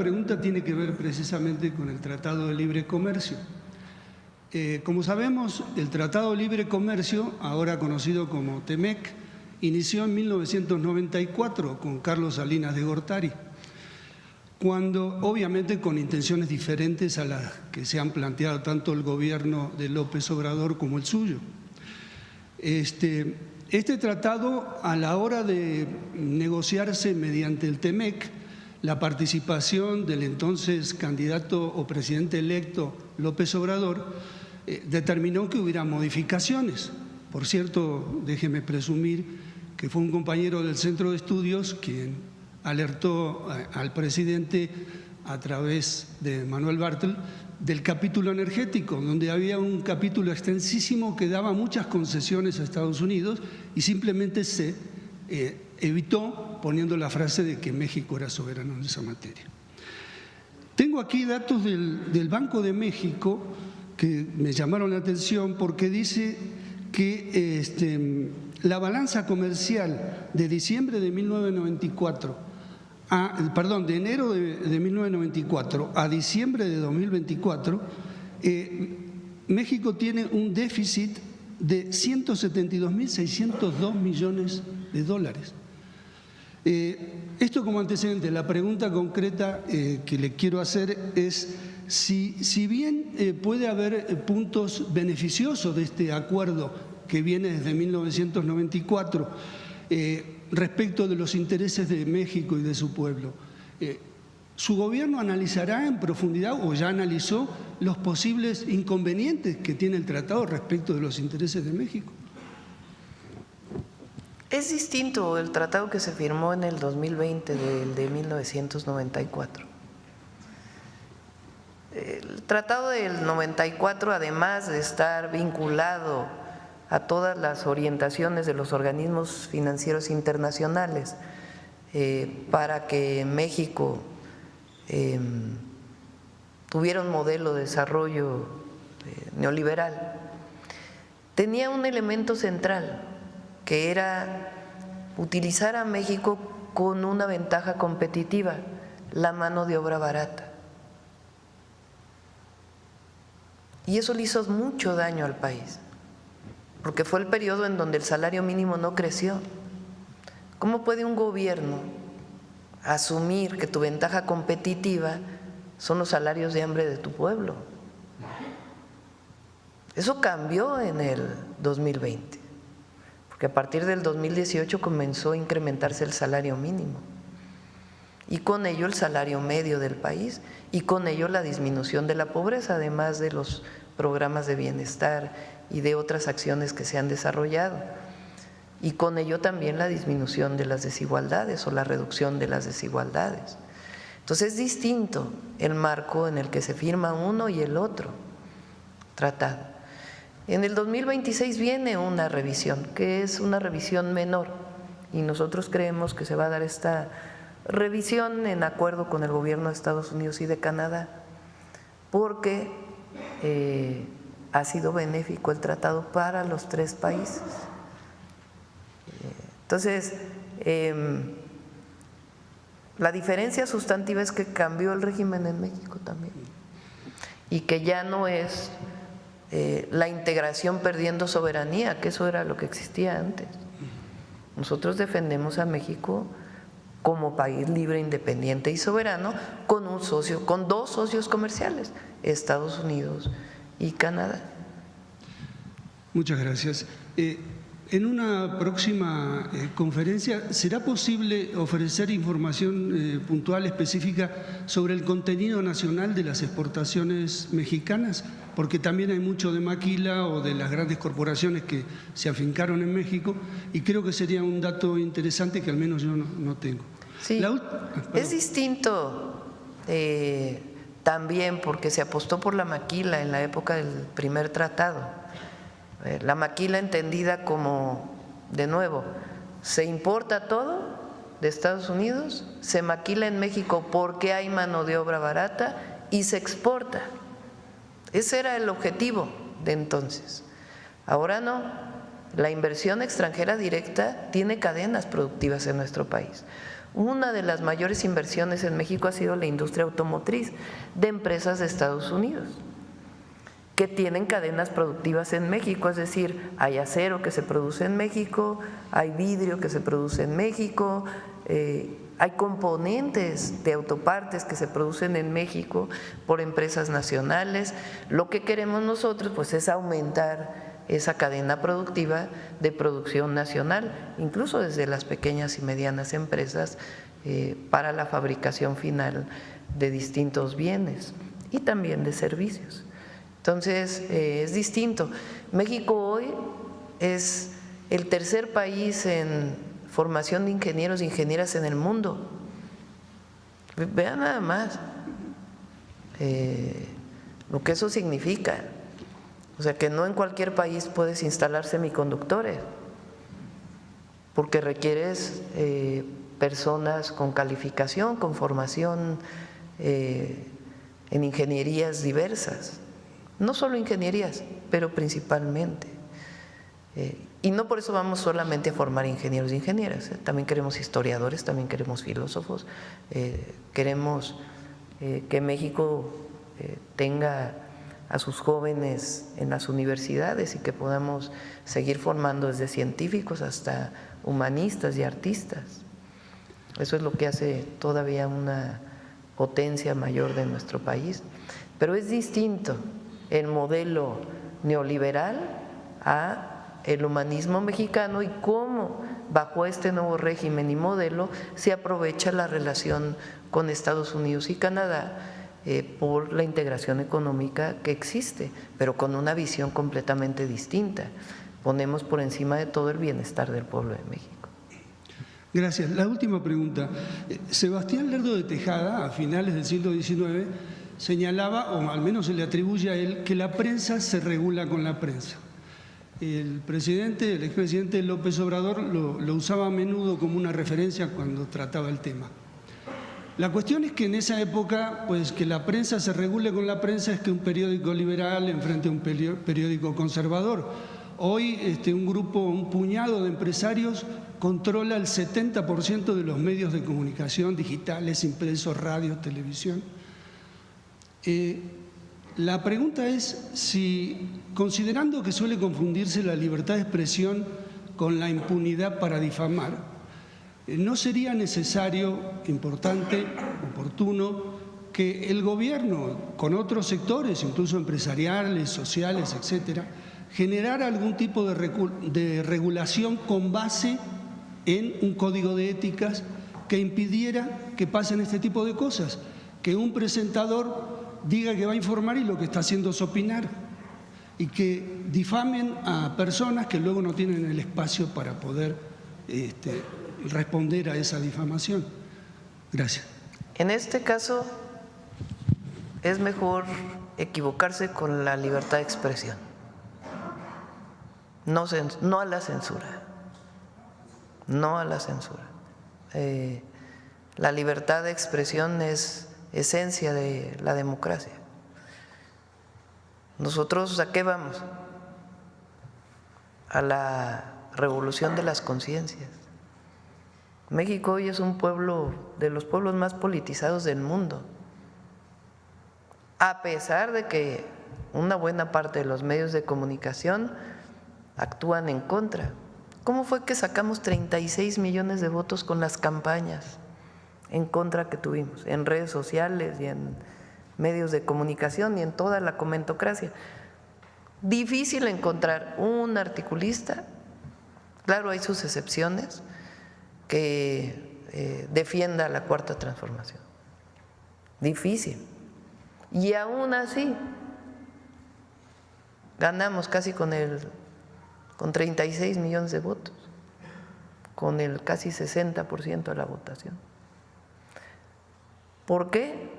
La pregunta tiene que ver precisamente con el Tratado de Libre Comercio. Como sabemos, el Tratado de Libre Comercio, ahora conocido como TEMEC, inició en 1994 con Carlos Salinas de Gortari, cuando obviamente con intenciones diferentes a las que se han planteado tanto el gobierno de López Obrador como el suyo. Este tratado, a la hora de negociarse mediante el TEMEC, la participación del entonces candidato o presidente electo López Obrador determinó que hubiera modificaciones. Por cierto, déjeme presumir que fue un compañero del Centro de Estudios quien alertó al presidente a través de Manuel Bartel del capítulo energético, donde había un capítulo extensísimo que daba muchas concesiones a Estados Unidos y simplemente se evitó poniendo la frase de que México era soberano en esa materia. Tengo aquí datos del Banco de México que me llamaron la atención porque dice que la balanza comercial de diciembre de 1994, de enero de 1994 a diciembre de 2024, México tiene un déficit de 172.602 millones de dólares. Esto como antecedente. La pregunta concreta que le quiero hacer es si bien puede haber puntos beneficiosos de este acuerdo que viene desde 1994 respecto de los intereses de México y de su pueblo, ¿su gobierno analizará en profundidad o ya analizó los posibles inconvenientes que tiene el tratado respecto de los intereses de México? Es distinto el tratado que se firmó en el 2020 del de 1994. El tratado del 94, además de estar vinculado a todas las orientaciones de los organismos financieros internacionales para que México tuviera un modelo de desarrollo neoliberal, tenía un elemento central, que era utilizar a México con una ventaja competitiva, la mano de obra barata. Y eso le hizo mucho daño al país, porque fue el periodo en donde el salario mínimo no creció. ¿Cómo puede un gobierno asumir que tu ventaja competitiva son los salarios de hambre de tu pueblo? Eso cambió en el 2020. Que a partir del 2018 comenzó a incrementarse el salario mínimo y con ello el salario medio del país y con ello la disminución de la pobreza, además de los programas de bienestar y de otras acciones que se han desarrollado, y con ello también la disminución de las desigualdades o la reducción de las desigualdades. Entonces es distinto el marco en el que se firma uno y el otro tratado. En el 2026 viene una revisión, que es una revisión menor, y nosotros creemos que se va a dar esta revisión en acuerdo con el gobierno de Estados Unidos y de Canadá, porque ha sido benéfico el tratado para los tres países. Entonces, la diferencia sustantiva es que cambió el régimen en México también, y que ya no es la integración perdiendo soberanía, que eso era lo que existía antes. Nosotros defendemos a México como país libre, independiente y soberano, con un socio, con dos socios comerciales, Estados Unidos y Canadá. Muchas gracias. En una próxima conferencia, ¿será posible ofrecer información puntual, específica, sobre el contenido nacional de las exportaciones mexicanas? Porque también hay mucho de maquila o de las grandes corporaciones que se afincaron en México, y creo que sería un dato interesante que al menos yo no tengo. Sí, es distinto también porque se apostó por la maquila en la época del primer tratado. La maquila entendida como, de nuevo, se importa todo de Estados Unidos, se maquila en México porque hay mano de obra barata y se exporta. Ese era el objetivo de entonces. Ahora no, la inversión extranjera directa tiene cadenas productivas en nuestro país. Una de las mayores inversiones en México ha sido la industria automotriz de empresas de Estados Unidos, que tienen cadenas productivas en México, es decir, hay acero que se produce en México, hay vidrio que se produce en México, hay componentes de autopartes que se producen en México por empresas nacionales. Lo que queremos nosotros pues es aumentar esa cadena productiva de producción nacional, incluso desde las pequeñas y medianas empresas para la fabricación final de distintos bienes y también de servicios. Entonces, es distinto. México hoy es el tercer país en formación de ingenieros e ingenieras en el mundo. Vean nada más lo que eso significa. O sea, que no en cualquier país puedes instalar semiconductores, porque requieres personas con calificación, con formación en ingenierías diversas. No solo ingenierías, pero principalmente. Y no por eso vamos solamente a formar ingenieros e ingenieras, también queremos historiadores, también queremos filósofos, queremos que México tenga a sus jóvenes en las universidades y que podamos seguir formando desde científicos hasta humanistas y artistas. Eso es lo que hace todavía una potencia mayor de nuestro país. Pero es distinto el modelo neoliberal a el humanismo mexicano y cómo bajo este nuevo régimen y modelo se aprovecha la relación con Estados Unidos y Canadá por la integración económica que existe, pero con una visión completamente distinta. Ponemos por encima de todo el bienestar del pueblo de México. Gracias. La última pregunta. Sebastián Lerdo de Tejada, a finales del siglo XIX, señalaba, o al menos se le atribuye a él, que la prensa se regula con la prensa. El expresidente López Obrador lo usaba a menudo como una referencia cuando trataba el tema. La cuestión es que en esa época, pues que la prensa se regule con la prensa es que un periódico liberal enfrente a un periódico conservador. Hoy un puñado de empresarios controla el 70% de los medios de comunicación digitales, impresos, radio, televisión. La pregunta es si, considerando que suele confundirse la libertad de expresión con la impunidad para difamar, ¿no sería necesario, importante, oportuno, que el gobierno, con otros sectores, incluso empresariales, sociales, etcétera, generara algún tipo de regulación con base en un código de éticas que impidiera que pasen este tipo de cosas? Que un presentador diga que va a informar y lo que está haciendo es opinar, y que difamen a personas que luego no tienen el espacio para poder responder a esa difamación. Gracias. En este caso es mejor equivocarse con la libertad de expresión, no a la censura, no a la censura. La libertad de expresión es esencia de la democracia. Nosotros, ¿a qué vamos? A la revolución de las conciencias. México hoy es un pueblo de los pueblos más politizados del mundo, a pesar de que una buena parte de los medios de comunicación actúan en contra. ¿Cómo fue que sacamos 36 millones de votos con las campañas en contra que tuvimos en redes sociales y en medios de comunicación y en toda la comentocracia? Difícil encontrar un articulista, claro, hay sus excepciones, que defienda la Cuarta Transformación. Difícil. Y aún así ganamos casi con 36 millones de votos, con el casi 60% de la votación. ¿Por qué?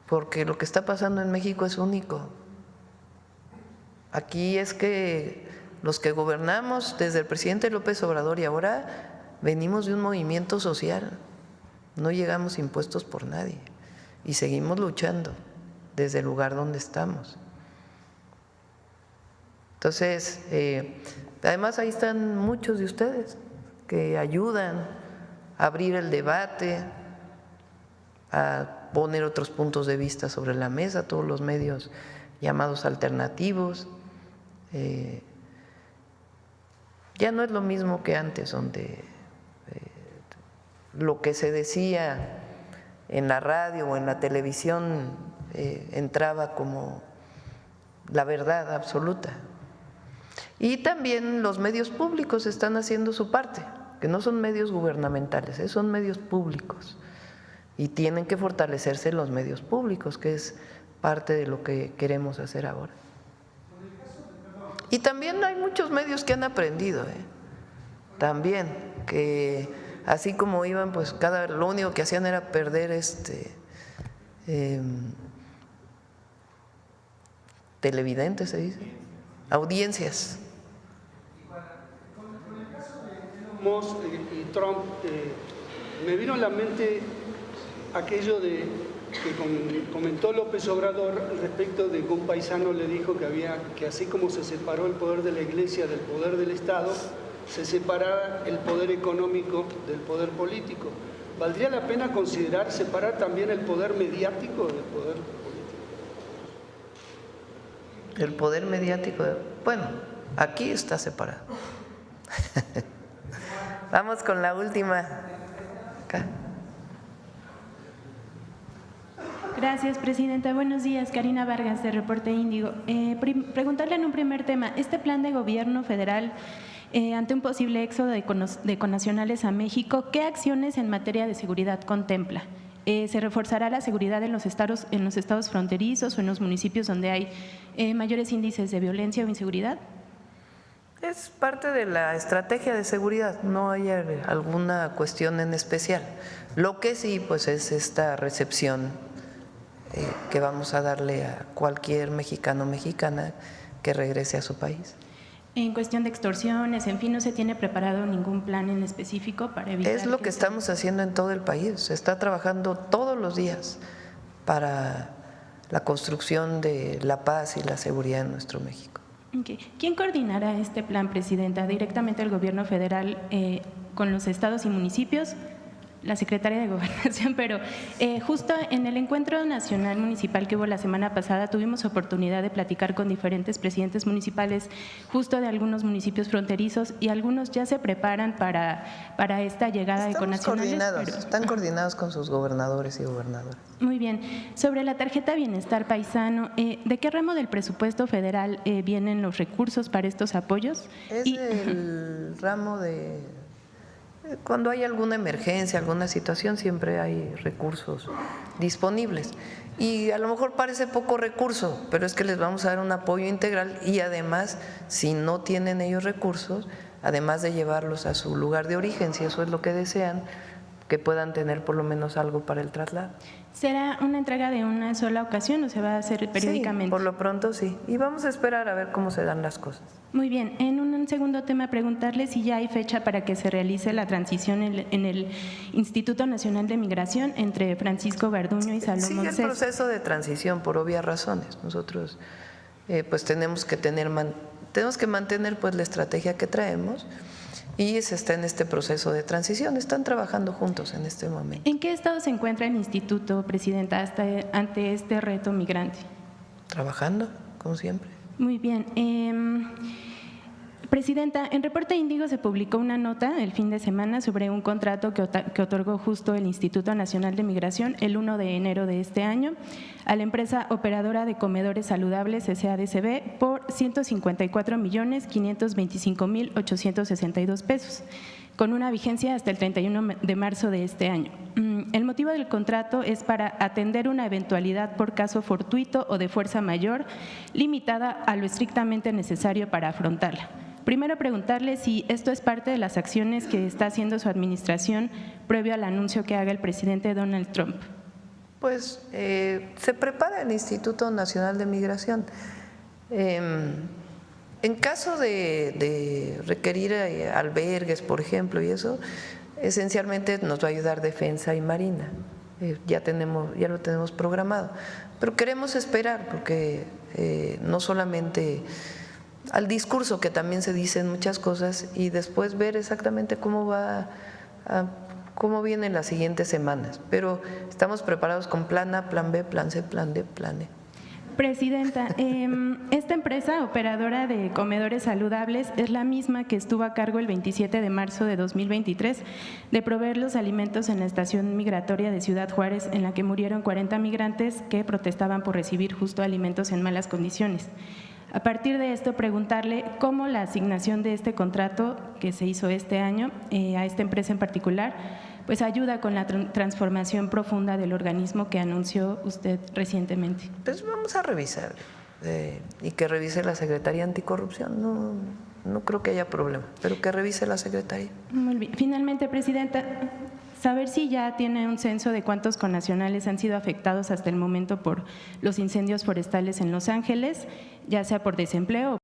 Porque lo que está pasando en México es único. Aquí es que los que gobernamos desde el presidente López Obrador y ahora venimos de un movimiento social, no llegamos impuestos por nadie y seguimos luchando desde el lugar donde estamos. Entonces, además ahí están muchos de ustedes que ayudan abrir el debate, a poner otros puntos de vista sobre la mesa, todos los medios llamados alternativos. Ya no es lo mismo que antes, donde lo que se decía en la radio o en la televisión entraba como la verdad absoluta. Y también los medios públicos están haciendo su parte, que no son medios gubernamentales, son medios públicos. Y tienen que fortalecerse los medios públicos, que es parte de lo que queremos hacer ahora. Y también hay muchos medios que han aprendido, también, que así como iban, pues lo único que hacían era perder televidentes, se dice, audiencias. Con el caso de Elon Musk y Trump, me vino a la mente aquello que comentó López Obrador respecto de que un paisano le dijo que así como se separó el poder de la Iglesia del poder del Estado, se separara el poder económico del poder político. ¿Valdría la pena considerar separar también el poder mediático del poder político? El poder mediático, bueno, aquí está separado. Vamos con la última. Acá. Gracias, Presidenta. Buenos días, Karina Vargas, de Reporte Índigo. Preguntarle en un primer tema, este plan de gobierno federal ante un posible éxodo de connacionales a México, ¿qué acciones en materia de seguridad contempla? ¿Se reforzará la seguridad en los estados fronterizos o en los municipios donde hay mayores índices de violencia o inseguridad? Es parte de la estrategia de seguridad, no hay alguna cuestión en especial. Lo que sí, pues, es esta recepción que vamos a darle a cualquier mexicano o mexicana que regrese a su país. En cuestión de extorsiones, en fin, ¿no se tiene preparado ningún plan en específico para evitar? Es lo que estamos haciendo en todo el país, se está trabajando todos los días para la construcción de la paz y la seguridad en nuestro México. Okay. ¿Quién coordinará este plan, Presidenta? ¿Directamente el Gobierno federal con los estados y municipios? La Secretaria de Gobernación, pero justo en el encuentro nacional municipal que hubo la semana pasada tuvimos oportunidad de platicar con diferentes presidentes municipales justo de algunos municipios fronterizos y algunos ya se preparan para esta llegada de connacionales. Están coordinados con sus gobernadores y gobernadoras. Muy bien. Sobre la tarjeta Bienestar Paisano, ¿de qué ramo del presupuesto federal vienen los recursos para estos apoyos? Es el ramo de… Cuando hay alguna emergencia, alguna situación, siempre hay recursos disponibles. Y a lo mejor parece poco recurso, pero es que les vamos a dar un apoyo integral y además, si no tienen ellos recursos, además de llevarlos a su lugar de origen, si eso es lo que desean, que puedan tener por lo menos algo para el traslado. ¿Será una entrega de una sola ocasión o se va a hacer periódicamente? Sí, por lo pronto sí. Y vamos a esperar a ver cómo se dan las cosas. Muy bien. En un segundo tema, preguntarle si ya hay fecha para que se realice la transición en el Instituto Nacional de Migración entre Francisco Garduño y Salomón César. Sigue el proceso de transición por obvias razones. Nosotros pues tenemos que mantener pues la estrategia que traemos. Y se está en este proceso de transición, están trabajando juntos en este momento. ¿En qué estado se encuentra el instituto, Presidenta, ante este reto migrante? Trabajando, como siempre. Muy bien. Presidenta, en Reporte Índigo se publicó una nota el fin de semana sobre un contrato que otorgó justo el Instituto Nacional de Migración el 1 de enero de este año a la empresa operadora de comedores saludables SADCB por 154.525.862 pesos, con una vigencia hasta el 31 de marzo de este año. El motivo del contrato es para atender una eventualidad por caso fortuito o de fuerza mayor, limitada a lo estrictamente necesario para afrontarla. Primero, preguntarle si esto es parte de las acciones que está haciendo su administración previo al anuncio que haga el presidente Donald Trump. Pues se prepara el Instituto Nacional de Migración. En caso de requerir albergues, por ejemplo, y eso, esencialmente nos va a ayudar Defensa y Marina. Ya lo tenemos programado. Pero queremos esperar porque no solamente al discurso, que también se dicen muchas cosas, y después ver exactamente cómo cómo vienen las siguientes semanas, pero estamos preparados con plan A, plan B, plan C, plan D, plan E. Presidenta, esta empresa operadora de comedores saludables es la misma que estuvo a cargo el 27 de marzo de 2023 de proveer los alimentos en la estación migratoria de Ciudad Juárez, en la que murieron 40 migrantes que protestaban por recibir justo alimentos en malas condiciones. A partir de esto, preguntarle cómo la asignación de este contrato que se hizo este año a esta empresa en particular, pues ayuda con la transformación profunda del organismo que anunció usted recientemente. Pues vamos a revisar y que revise la Secretaría Anticorrupción. No creo que haya problema, pero que revise la Secretaría. Muy bien. Finalmente, Presidenta, saber si ya tiene un censo de cuántos connacionales han sido afectados hasta el momento por los incendios forestales en Los Ángeles, ya sea por desempleo